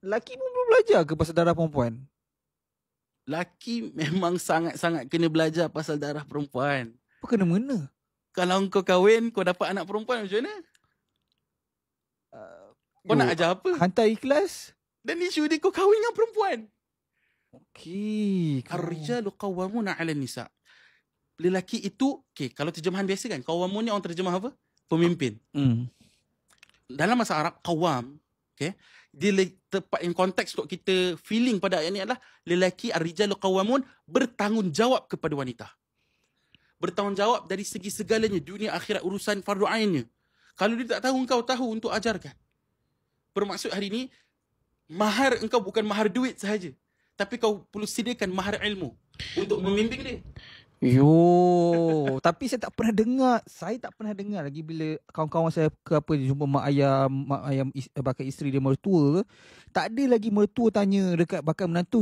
laki pun perlu belajar ke pasal darah perempuan? Laki memang sangat-sangat kena belajar pasal darah perempuan. Apa kena-mengena? Kalau kau kahwin, kau dapat anak perempuan macam mana? Kau nak ajar apa? Hantar ikhlas. Dan isu dia kau kahwin dengan perempuan. Okey. Ar-rijalu qawwamuna 'alan nisa. Lelaki itu, kalau terjemahan biasa kan, qawamun ni orang terjemah apa? Pemimpin. Dalam bahasa Arab, qawam, dia tepat in konteks untuk kita feeling pada ayat ni adalah lelaki ar-rijalu qawwamun bertanggungjawab kepada wanita. Bertanggungjawab dari segi segalanya, dunia akhirat, urusan fardu ainnya. Kalau dia tak tahu, engkau tahu untuk ajarkan. Bermaksud hari ni, mahar engkau bukan mahar duit sahaja, tapi kau perlu sediakan mahar ilmu untuk membimbing dia. Tapi saya tak pernah dengar lagi bila kawan-kawan saya jumpa mak ayam bakal isteri dia mertua ke, tak ada lagi mertua tanya dekat bakal menantu,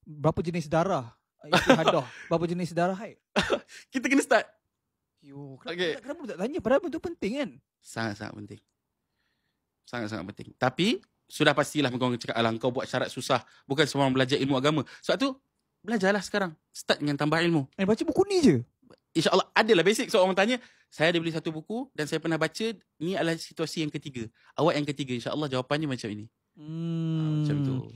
berapa jenis darah istihadah, berapa jenis darah haid. Kita kena start. Kenapa tak tanya? Padahal itu penting kan? Sangat-sangat penting. Sangat-sangat penting. Tapi sudah pastilah kau cakap, alah kau buat syarat susah. Bukan semua orang belajar ilmu agama. Sebab tu belajarlah sekarang. Start dengan tambah ilmu. Baca buku ni je. InsyaAllah adalah basic. So orang tanya, saya ada beli satu buku dan saya pernah baca, ni adalah situasi yang ketiga. Awak yang ketiga, insyaAllah jawapannya macam ini. Macam tu.